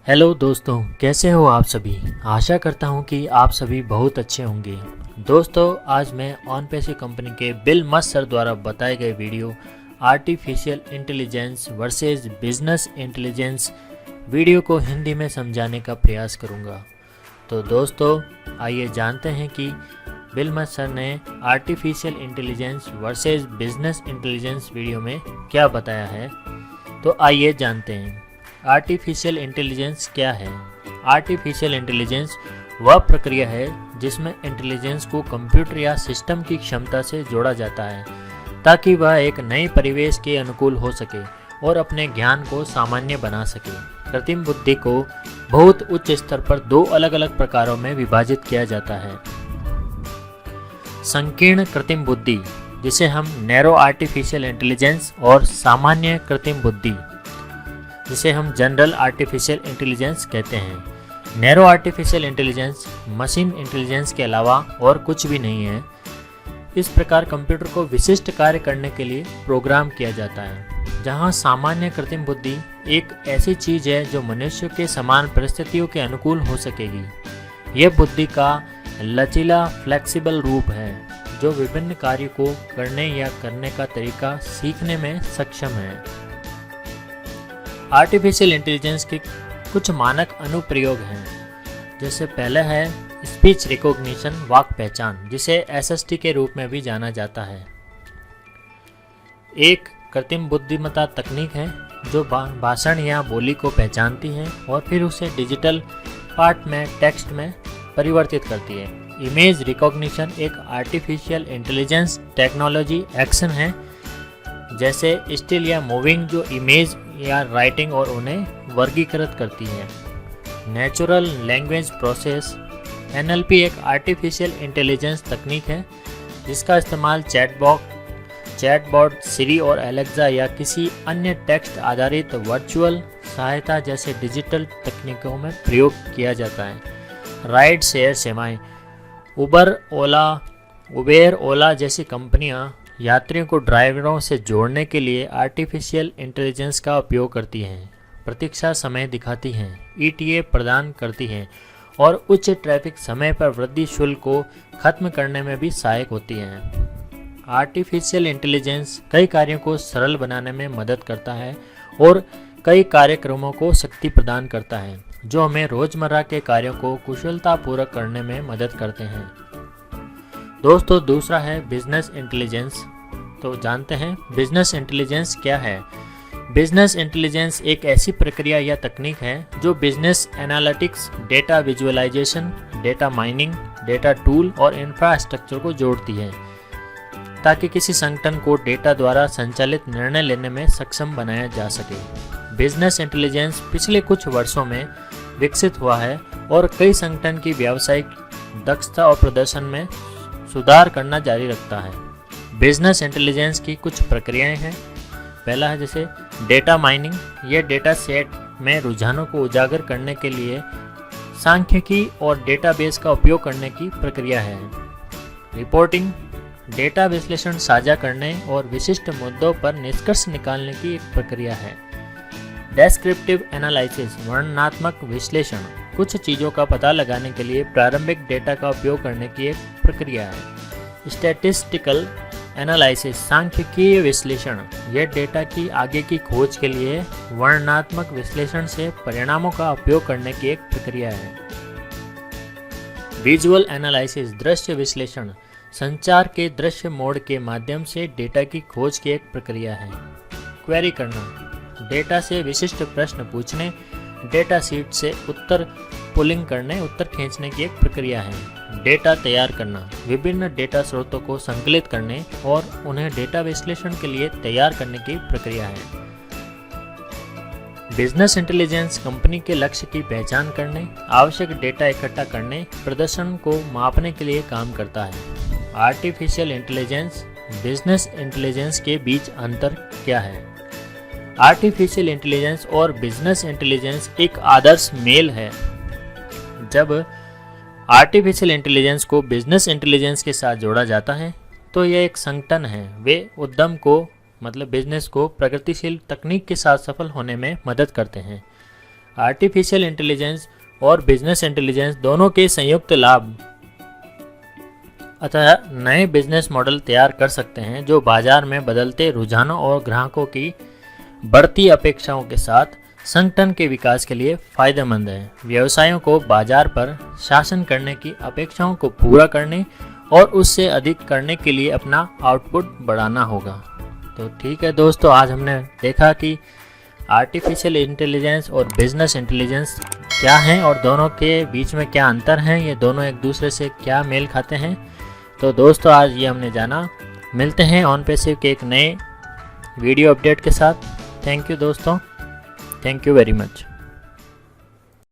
Hello दोस्तों, कैसे हो आप सभी। आशा करता हूँ कि आप सभी बहुत अच्छे होंगे। दोस्तों, आज मैं ऑनपेसी कंपनी के बिल मस्त सर द्वारा बताए गए video artificial intelligence versus business intelligence video को हिंदी में समझाने का प्रयास करूँगा। तो दोस्तों, आइए जानते हैं कि बिल मस्त सर ने artificial intelligence versus business intelligence video में क्या बताया है। तो आइए जानते हैं आर्टिफिशियल इंटेलिजेंस क्या है। आर्टिफिशियल इंटेलिजेंस वह प्रक्रिया है जिसमें इंटेलिजेंस को कंप्यूटर या सिस्टम की क्षमता से जोड़ा जाता है ताकि वह एक नए परिवेश के अनुकूल हो सके और अपने ज्ञान को सामान्य बना सके। कृत्रिम बुद्धि को बहुत उच्च स्तर पर दो अलग अलग प्रकारों में विभाजित किया जाता है। संकीर्ण कृत्रिम बुद्धि, जिसे हम नैरो आर्टिफिशियल इंटेलिजेंस, और सामान्य कृत्रिम बुद्धि, जिसे हम जनरल आर्टिफिशियल इंटेलिजेंस कहते हैं। Narrow artificial intelligence machine intelligence के अलावा और कुछ भी नहीं है। इस प्रकार कंप्यूटर को विशिष्ट कार्य करने के लिए प्रोग्राम किया जाता है, जहां सामान्य कृत्रिम बुद्धि एक ऐसी चीज है जो मनुष्य के समान परिस्थितियों के अनुकूल हो सकेगी। यह बुद्धि का लचीला फ्लेक्सिबल रूप है जो विभिन्न कार्यों को करने या करने का तरीका सीखने में सक्षम है। आर्टिफिशियल इंटेलिजेंस के कुछ मानक अनुप्रयोग हैं, जैसे पहला है स्पीच रिकॉग्निशन, वाक पहचान, जिसे एसएसटी के रूप में भी जाना जाता है। एक कृत्रिम बुद्धिमत्ता तकनीक है जो भाषण या बोली को पहचानती है और फिर उसे डिजिटल पार्ट में टेक्स्ट में परिवर्तित करती है। इमेज रिकॉग्निशन एक आर्टिफिशियल इंटेलिजेंस टेक्नोलॉजी एक्शन है, जैसे स्टिल या मूविंग, जो इमेज या राइटिंग और उन्हें वर्गीकृत करती है। नेचुरल लैंग्वेज प्रोसेस एनएलपी एक आर्टिफिशियल इंटेलिजेंस तकनीक है जिसका इस्तेमाल चैटबॉट, सिरी और एलेक्सा या किसी अन्य टेक्स्ट आधारित वर्चुअल सहायता जैसे डिजिटल तकनीकों में प्रयोग किया जाता है। राइड शेयर सेवाएं, उबेर, ओला जैसी कंपनियां यात्रियों को ड्राइवरों से जोड़ने के लिए आर्टिफिशियल इंटेलिजेंस का उपयोग करती हैं, प्रतीक्षा समय दिखाती हैं, ईटीए प्रदान करती हैं और उच्च ट्रैफिक समय पर वृद्धि शुल्क को खत्म करने में भी सहायक होती हैं। आर्टिफिशियल इंटेलिजेंस कई कार्यों को सरल बनाने में मदद करता है और कई कार्यक्रमों को शक्ति प्रदान करता है जो हमें रोजमर्रा के कार्यों को कुशलतापूर्वक करने में मदद करते हैं। दोस्तों, दूसरा है बिजनेस इंटेलिजेंस। तो जानते हैं बिजनेस इंटेलिजेंस क्या है। बिजनेस इंटेलिजेंस एक ऐसी प्रक्रिया या तकनीक है जो business analytics, data visualisation, data mining, data tool और इंफ्रास्ट्रक्चर को जोड़ती है ताकि किसी संगठन को डेटा द्वारा संचालित निर्णय लेने में सक्षम बनाया जा सके। बिजनेस इंटेलिजेंस पिछले कुछ वर्षों में विकसित हुआ है और कई संगठन की व्यावसायिक दक्षता और प्रदर्शन में सुधार करना जारी रखता है। बिजनेस इंटेलिजेंस की कुछ प्रक्रियाएं हैं। पहला है जैसे डेटा माइनिंग, यह डेटा सेट में रुझानों को उजागर करने के लिए सांख्यिकी और डेटाबेस का उपयोग करने की प्रक्रिया है। रिपोर्टिंग, डेटा विश्लेषण साझा करने और विशिष्ट मुद्दों पर निष्कर्ष निकालने की एक प्रक्रिया है। डेस्क्रिप्टिव एनालिसिस, वर्णनात्मक विश्लेषण, कुछ चीज़ों का पता लगाने के लिए प्रारंभिक डेटा का उपयोग करने की एक प्रक्रिया है। स्टैटिस्टिकल एनालिसिस, सांख्यिकीय विश्लेषण, यह डेटा की आगे की खोज के लिए वर्णनात्मक विश्लेषण से परिणामों का उपयोग करने की एक प्रक्रिया है। विजुअल एनालिसिस, दृश्य विश्लेषण, संचार के दृश्य मोड के माध्यम से डेटा की खोज की एक प्रक्रिया है। क्वेरी करना, डेटा से विशिष्ट प्रश्न पूछने, डेटा शीट से उत्तर खींचने की एक प्रक्रिया है। डेटा तैयार करना, विभिन्न डेटा स्रोतों को संकलित करने और उन्हें डेटा विश्लेषण के लिए तैयार करने की प्रक्रिया है। बिजनेस इंटेलिजेंस कंपनी के लक्ष्य की पहचान करने, आवश्यक डेटा इकट्ठा करने, प्रदर्शन को मापने के लिए काम करता है। आर्टिफिशियल इंटेलिजेंस, बिजनेस इंटेलिजेंस के बीच अंतर क्या है। आर्टिफिशियल इंटेलिजेंस और बिजनेस इंटेलिजेंस एक आदर्श मेल है। जब आर्टिफिशियल इंटेलिजेंस को बिजनेस इंटेलिजेंस के साथ जोड़ा जाता है तो यह एक संगठन है। वे उद्यम को बिजनेस को प्रगतिशील तकनीक के साथ सफल होने में मदद करते हैं। आर्टिफिशियल इंटेलिजेंस और बिजनेस इंटेलिजेंस दोनों के संयुक्त लाभ अतः नए बिजनेस मॉडल तैयार कर सकते हैं जो बाजार में बदलते रुझानों और ग्राहकों की बढ़ती अपेक्षाओं के साथ संगठन के विकास के लिए फायदेमंद है। व्यवसायों को बाजार पर शासन करने की अपेक्षाओं को पूरा करने और उससे अधिक करने के लिए अपना आउटपुट बढ़ाना होगा। तो ठीक है दोस्तों, आज हमने देखा कि आर्टिफिशियल इंटेलिजेंस और बिजनेस इंटेलिजेंस क्या हैं और दोनों के बीच में क्या अंतर हैं, ये दोनों एक दूसरे से क्या मेल खाते हैं। तो दोस्तों आज ये हमने जाना। मिलते हैं OnPassive के एक नए वीडियो अपडेट के साथ। थैंक यू दोस्तों, थैंक यू वेरी मच।